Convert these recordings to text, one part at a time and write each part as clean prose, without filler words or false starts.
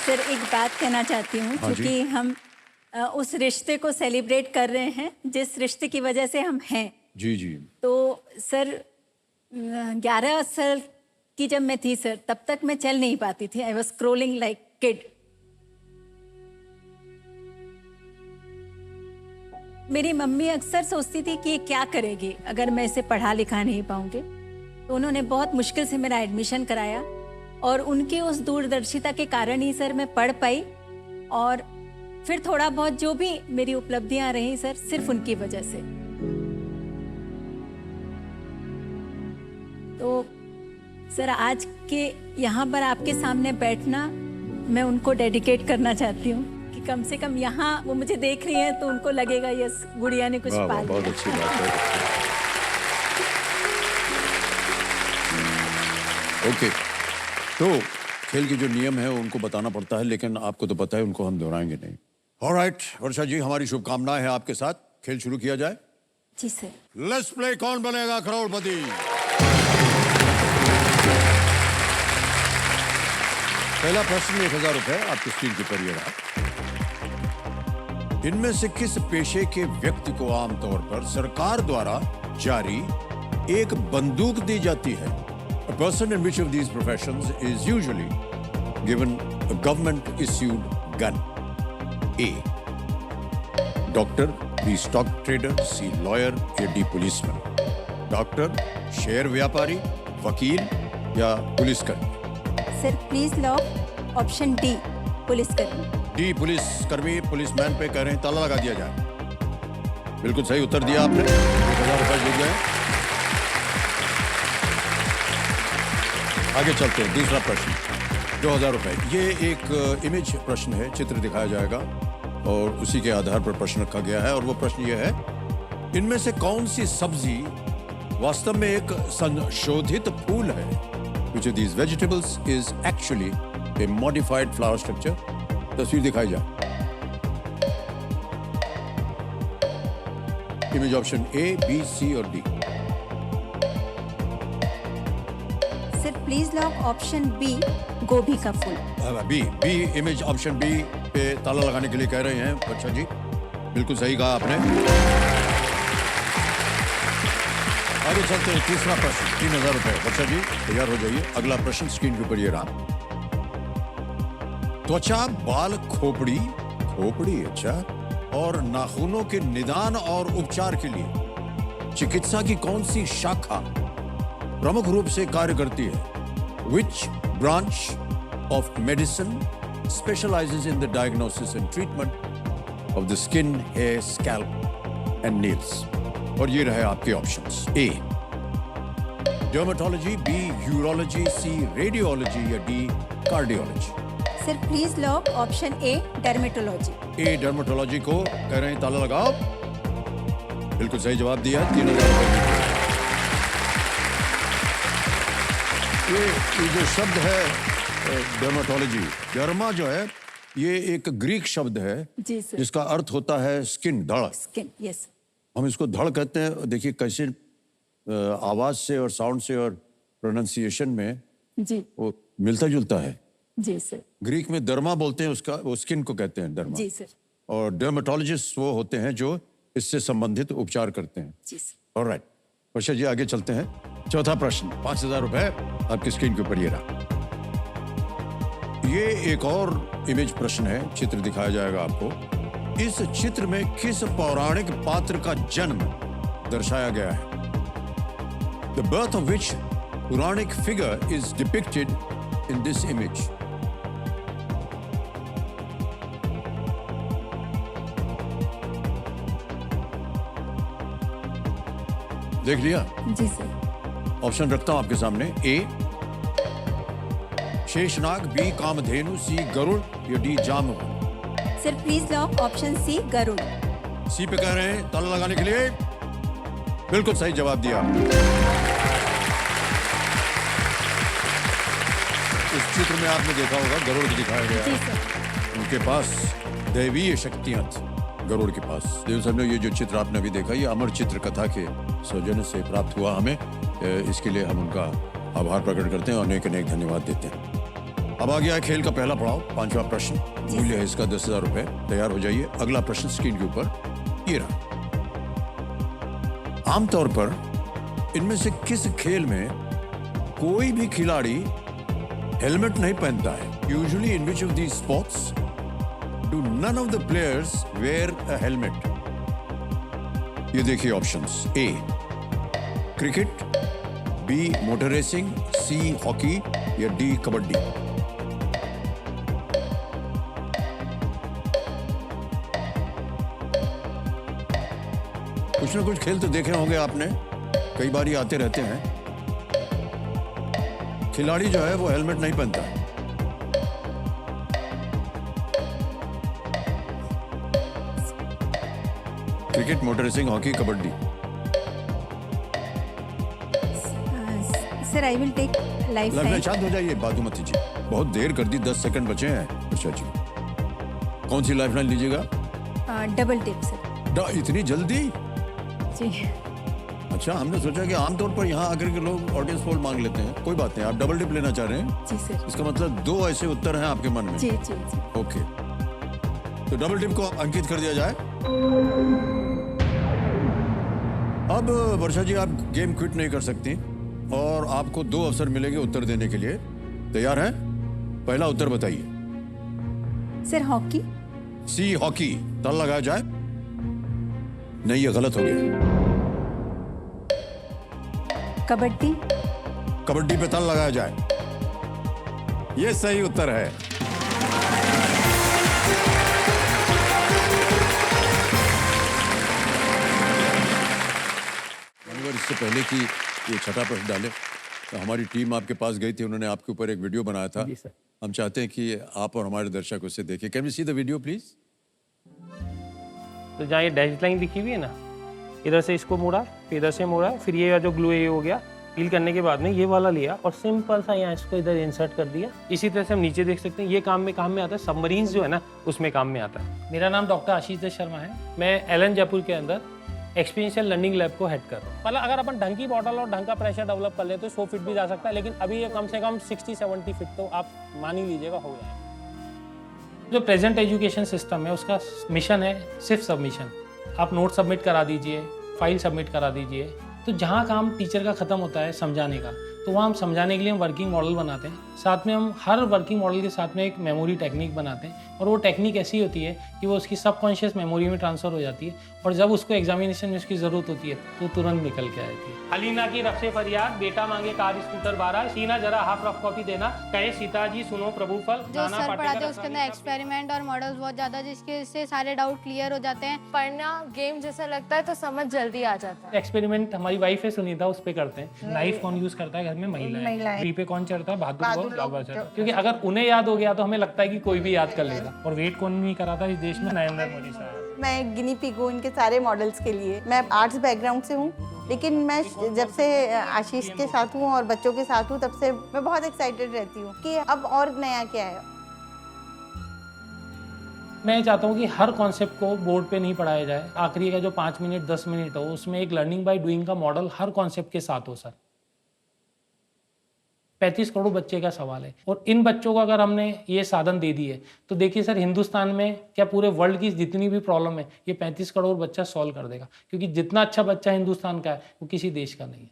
Sir एक बात कहना चाहती हूँ, हाँ जी। क्योंकि हम उस रिश्ते को सेलिब्रेट कर रहे हैं जिस रिश्ते की वजह से हम हैं। जी जी। तो सर 11 साल की जब मैं थी सर, तब तक मैं चल नहीं पाती थी। I was scrolling like kid. मेरी मम्मी अक्सर सोचती थी कि ये क्या करेगी अगर मैं इसे पढ़ा लिखा नहीं पाऊंगी। तो उन्होंने बहुत मुश्किल से मेरा एडमिशन कराया और उनकी उस दूरदर्शिता के कारण ही सर मैं पढ़ पाई। और फिर थोड़ा बहुत जो भी मेरी उपलब्धियां रही सर, सिर्फ उनकी वजह से। तो सर आज के यहाँ पर आपके सामने बैठना मैं उनको डेडिकेट करना चाहती हूँ कि कम से कम यहाँ वो मुझे देख रही हैं तो उनको लगेगा यस गुड़िया ने कुछ वाह, पा वाह, लिया। बहुत अच्छी बात है। ओके, तो खेल के जो नियम है उनको बताना पड़ता है, लेकिन आपको तो पता है उनको हम दोहराएंगे नहीं। ऑलराइट वर्षा जी, हमारी शुभकामनाएं हैं आपके साथ। खेल शुरू किया जाए। जी सर। लेट्स प्ले कौन बनेगा करोड़पति। पहला प्रश्न 1000 रुपए आपकी स्क्रीन के ऊपर ये रहा। इनमें से किस पेशे के व्यक्ति को आमतौर पर सरकार द्वारा जारी एक बंदूक दी जाती है? A person in which of these professions is usually given a government issued gun? A. Doctor, B. Stock trader, C. Lawyer, या D. Policeman? डॉक्टर, शेयर व्यापारी, वकील या पुलिसकर्मी? Sir please lock option D पुलिसकर्मी। डी पुलिसकर्मी, policeman पे कह रहे हैं, ताला लगा दिया जाए। बिल्कुल सही उत्तर दिया आपने। 1000 रुपए जीत गए। आगे चलते हैं, दूसरा प्रश्न 2000 रुपए। ये एक इमेज प्रश्न है, चित्र दिखाया जाएगा और उसी के आधार पर प्रश्न रखा गया है। और वो प्रश्न ये है, इनमें से कौन सी सब्जी वास्तव में एक संशोधित फूल है? Which of these vegetables is actually a modified flower structure? तस्वीर दिखाई जाए। Image option A, B, C और D. Sir please lock option B गोभी का फूल। बी इमेज ऑप्शन बी पे ताला लगाने के लिए कह रहे हैं अच्छा जी। बिल्कुल सही कहा आपने। आगे चलते हैं, तीसरा प्रश्न 3000 रुपए। अच्छा जी तैयार हो जाइए। अगला प्रश्न स्क्रीन के ऊपर ये रहा। त्वचा, बाल, खोपड़ी अच्छा, और नाखूनों के निदान और उपचार के लिए चिकित्सा की कौन सी शाखा प्रमुख रूप से कार्य करती है? Which branch of medicine specializes in the diagnosis and treatment of the skin, hair, scalp and nails? और ये रहे आपके ऑप्शंस। ए डर्मेटोलॉजी, बी यूरोलॉजी, सी रेडियोलॉजी या D cardiology? Sir please lock option A dermatology. A dermatology को कह रहे हैं ताला लगाओ। बिल्कुल सही जवाब दिया। 3000 रुपए। ये जो शब्द है डर्मेटोलॉजी, डर्मा जो है ये एक ग्रीक शब्द है जी सर। जिसका अर्थ होता है स्किन, धड़। Skin, yes. हम इसको धड़ कहते हैं। देखिए कैसे आवाज से और साउंड से और प्रोनाउंसिएशन में जी वो मिलता जुलता है। जी सर। ग्रीक में दर्मा बोलते हैं उसका, वो स्किन को कहते हैं डर्मा। जी सर। और डर्मेटोलॉजिस्ट वो होते हैं जो इससे संबंधित उपचार करते हैं। जी सर। ऑलराइट वर्षा जी आगे चलते हैं। चौथा प्रश्न 5000 रुपए आपकी स्क्रीन के ऊपर ये रहा। ये एक और इमेज प्रश्न है, चित्र दिखाया जाएगा आपको। इस चित्र में किस पौराणिक पात्र का जन्म दर्शाया गया है? The birth of which Puranic figure is depicted in this image? देख लिया? जी सर। ऑप्शन रखता हूं आपके सामने। A Sheshnag, B Kamdhenu, C Garud या D Jamvant? Sir please lock option C Garud. C पे कह रहे हैं ताला लगाने के लिए। बिल्कुल सही जवाब दिया। इस चित्र में आपने देखा होगा गरुड़ को दिखाया गया जी है। सर। उनके पास दैवीय शक्तियां थी गरुड़ के पास। देव साहब ने ये जो चित्र आपने अभी देखा, ये अमर चित्र कथा के सौजन्य से प्राप्त हुआ हमें। इसके लिए हम उनका आभार प्रकट करते हैं और अनेक अनेक धन्यवाद देते हैं। अब आ गया है खेल का पहला पड़ाव, 5वां प्रश्न। मूल्य है इसका 10,000 रुपए। तैयार हो जाइए। अगला प्रश्न स्क्रीन के ऊपर ये रहा। आमतौर पर इनमें से किस खेल में कोई भी खिलाड़ी हेलमेट नहीं पहनता है? Usually in which of these sports do none of the players wear a helmet? ये देखिए options. A cricket, B motor racing, C hockey या डी कबड्डी। कुछ ना कुछ खेल तो देखे होंगे आपने, कई बार ये आते रहते हैं। खिलाड़ी जो है वो हेलमेट नहीं पहनता है। Cricket, motor racing, hockey, kabaddi. Sir I will take life लगना शांत हो जाइए, बातू मत कीजिए। बहुत देर कर दी, 10 सेकंड बचे हैं। अच्छा जी, कौन सी लाइफ लाइन लीजिएगा? Double tip sir. इतनी जल्दी? जी अच्छा, हमने सोचा कि आमतौर पर यहाँ आकर के लोग ऑडियंस पोल मांग लेते हैं। कोई बात नहीं, आप डबल टिप लेना चाह रहे हैं? जी सर। इसका मतलब 2 ऐसे उत्तर हैं आपके मन में। जी जी जी। ओके, तो डबल टिप को अंकित कर दिया जाए। अब वर्षा जी, आप गेम क्विट नहीं कर सकती और आपको 2 अवसर मिलेंगे उत्तर देने के लिए। तैयार हैं? पहला उत्तर बताइए। Sir hockey. C hockey. ताल लगाया जाए। नहीं, ये गलत हो गया। कबड्डी। कबड्डी पे ताल लगाया जाए। ये सही उत्तर है। इससे पहले कि ये छठा प्रश्न डाले, तो हमारी टीम आपके पास गई थी, उन्होंने आपके ऊपर एक वीडियो बनाया था। हम चाहते हैं कि आप और हमारे दर्शक उसे देखें। Can we see the video please? तो जहाँ ये डैश लाइन दिखी हुई है ना, इधर से इसको मोड़ा, फिर इधर से मोड़ा, फिर ये जो ग्लू ये हो गया, फील करने के बाद में ये वाला लिया और सिंपल सा यहाँ इसको इधर इंसर्ट कर दिया। इसी तरह से हम नीचे देख सकते हैं, ये काम में आता है, सबमरीन्स जो है ना उसमें काम में आता है। मेरा नाम डॉक्टर आशीष दत्त शर्मा है। मैं एलन जयपुर के अंदर एक्सपीरियंशियल लर्निंग लैब को हेड कर रहा हूँ। मतलब अगर अपन ढंग की बॉटल और ढंग का प्रेशर डेवलप कर ले तो 100 फीट भी जा सकता है, लेकिन अभी ये कम से कम 60-70 फीट तो आप मान ही लीजिएगा हो जाएगा। जो प्रेजेंट एजुकेशन सिस्टम है उसका मिशन है सिर्फ सबमिशन। आप नोट सबमिट करा दीजिए, फाइल सबमिट करा दीजिए। तो जहाँ काम टीचर का ख़त्म होता है समझाने का, तो वहाँ हम समझाने के लिए हम वर्किंग मॉडल बनाते हैं। साथ में हम हर वर्किंग मॉडल के साथ में एक मेमोरी टेक्निक बनाते हैं, और वो टेक्निक ऐसी होती है कि वो उसकी सबकॉन्शियस मेमोरी में ट्रांसफ़र हो जाती है, और जब उसको एग्जामिनेशन में उसकी ज़रूरत होती है तो तुरंत निकल के आती है। हलीना की रफ से फरियाद, बेटा मांगे कार स्कूटर 12, सीना जरा हाफ रफ कॉपी देना, कहे सीता जी सुनो प्रभु फल। जो सर पढ़ाते हैं उसके अंदर एक्सपेरिमेंट और मॉडल्स बहुत ज़्यादा, जिसके से सारे डाउट क्लियर हो जाते हैं। पढ़ना गेम जैसा लगता है तो समझ जल्दी आ जाता है। एक्सपेरिमेंट हमारी वाइफ है सुनीता, उस पे करते हैं। नाइफ कौन यूज करता है घर में? महिलाएं। ट्री पे कौन चढ़ता है? बहादुर लोग चढ़ता है। क्योंकि अगर उन्हें याद हो गया तो हमें लगता है कि कोई भी याद कर लेगा। और वेट कौन नहीं कराता इस देश में? नरेंद्र मोदी साहब। मैं गिनी पिग हूँ इनके सारे मॉडल्स के लिए। मैं आर्ट्स बैकग्राउंड से हूँ, लेकिन मैं जब से आशीष के साथ हूँ और बच्चों के साथ हूँ, तब से मैं बहुत एक्साइटेड रहती हूँ कि अब और नया क्या है। मैं चाहता हूँ कि हर कॉन्सेप्ट को बोर्ड पे नहीं पढ़ाया जाए। आखिरी का जो 5 मिनट 10 मिनट हो, उसमें एक लर्निंग बाय डूइंग का मॉडल हर कॉन्सेप्ट के साथ हो। सर 35 करोड़ बच्चे का सवाल है, और इन बच्चों को अगर हमने ये साधन दे दिए तो देखिए सर, हिंदुस्तान में क्या पूरे वर्ल्ड की जितनी भी प्रॉब्लम है ये 35 करोड़ बच्चा सॉल्व कर देगा। क्योंकि जितना अच्छा बच्चा हिंदुस्तान का है वो किसी देश का नहीं है।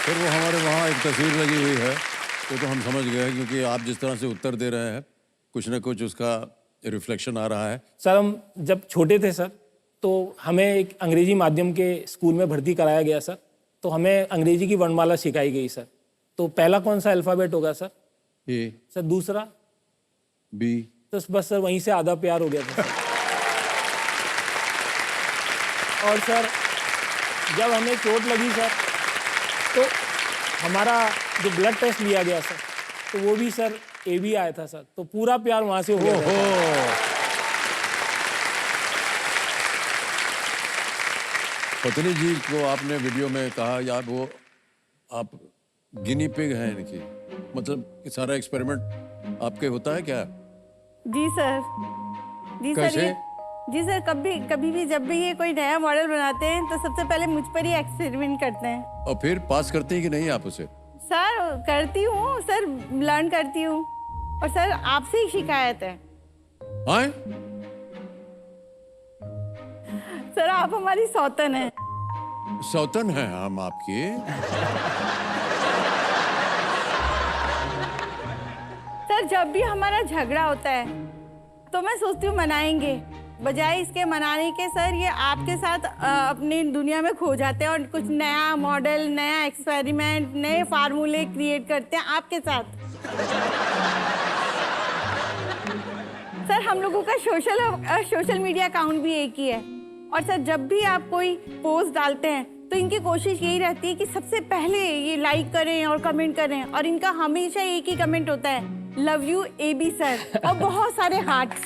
फिर वो हमारे वहाँ एक तस्वीर लगी हुई है, वो तो हम समझ गए, क्योंकि आप जिस तरह से उत्तर दे रहे हैं कुछ ना कुछ उसका रिफ्लेक्शन आ रहा है। सर हम जब छोटे थे सर, तो हमें एक अंग्रेजी माध्यम के स्कूल में भर्ती कराया गया सर। तो हमें अंग्रेजी की वर्णमाला सिखाई गई सर। तो पहला कौन सा अल्फ़ाबेट होगा सर? ए। सर दूसरा? बी। तो बस सर वहीं से आधा प्यार हो गया था सर। और सर जब हमें चोट लगी सर, तो हमारा जो ब्लड टेस्ट लिया गया सर, तो वो भी सर AB आया था सर। तो पूरा प्यार वहाँ से हो गया था। पत्नी जी को आपने वीडियो में कहा यार वो आप गिनी पिग हैं इनकी, मतलब सारा एक्सपेरिमेंट आपके होता है क्या? जी सर। जी कैसे? सर, जी सर, कभी भी जब भी ये कोई नया मॉडल बनाते हैं तो सबसे पहले मुझ पर ही एक्सपेरिमेंट करते हैं। और फिर पास करते हैं कि नहीं आप उसे? सर करती हूँ सर, लर्न करती हूँ। और सर आपसे ही शिकायत है हाँ? सर, आप हमारी सौतन हैं। सौतन है हम आपकी। सर जब भी हमारा झगड़ा होता है तो मैं सोचती हूँ मनाएंगे, बजाय इसके मनाने के सर ये आपके साथ अपनी दुनिया में खो जाते हैं और कुछ नया मॉडल, नया एक्सपेरिमेंट, नए फार्मूले क्रिएट करते हैं आपके साथ। सर हम लोगों का सोशल मीडिया अकाउंट भी एक ही है। और सर जब भी आप कोई पोस्ट डालते हैं तो इनकी कोशिश यही रहती है कि सबसे पहले ये लाइक करें और कमेंट करें। और इनका हमेशा एक ही कमेंट होता है, लव यू AB सर, और बहुत सारे हार्ट्स।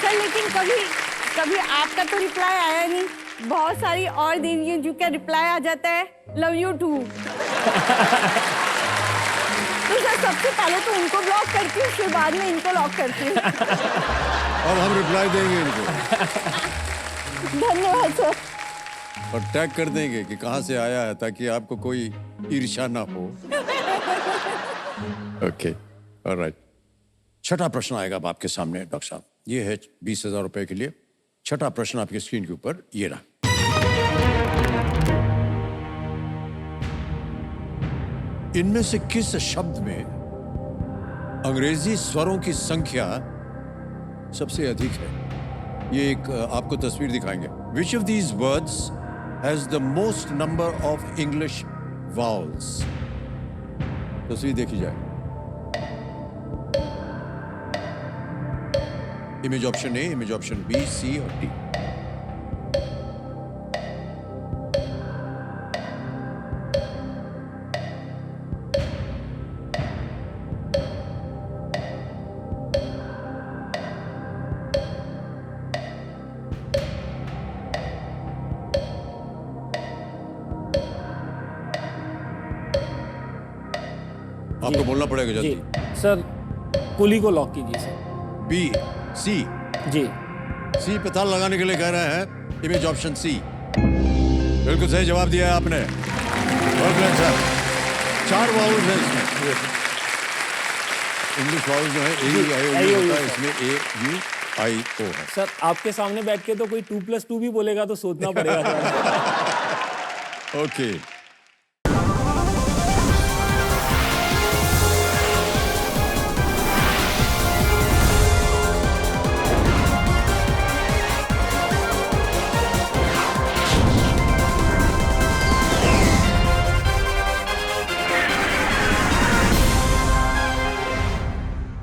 सर लेकिन कभी आपका तो रिप्लाई आया नहीं। बहुत सारी और देवियों जो क्या रिप्लाई आ जाता है, लव यू टू। तो सर सबसे पहले तो उनको ब्लॉक करती हूँ, फिर बाद में इनको लॉक करती हूँ। अब हम रिप्लाई देंगे इनको धन्यवाद सर। और टैग कर देंगे कि कहाँ से आया है, ताकि आपको कोई ईर्ष्या ना हो। Okay, alright. छठा प्रश्न आएगा अब आपके सामने डॉक्टर साहब। ये है 20,000 रुपए के लिए। छठा प्रश्न आपकी स्क्रीन के ऊपर ये रहा। इनमें से किस शब्द में अंग्रेजी स्वरों की संख्या सबसे अधिक है? ये एक आपको तस्वीर दिखाएंगे। Which of these words has the most number of English vowels? तस्वीर देखी जाए। Image option A, image option B, C और डी। आपको बोलना पड़ेगा जी जल्दी। सर, कुली को लॉक कीजिए सर। बी, सी। जी सी पे ताला लगाने के लिए कह रहे हैं इमेज ऑप्शन सी। बिल्कुल सही जवाब दिया है आपने। बहुत good, सर। 4 वाउल्स हैं इसमें। इंग्लिश वाउल्स जो है ए होता है, इसमें AUIO है। सर, आपके सामने बैठ के तो कोई 2+2 भी बोलेगा तो सोचना पड़ेगा। ओके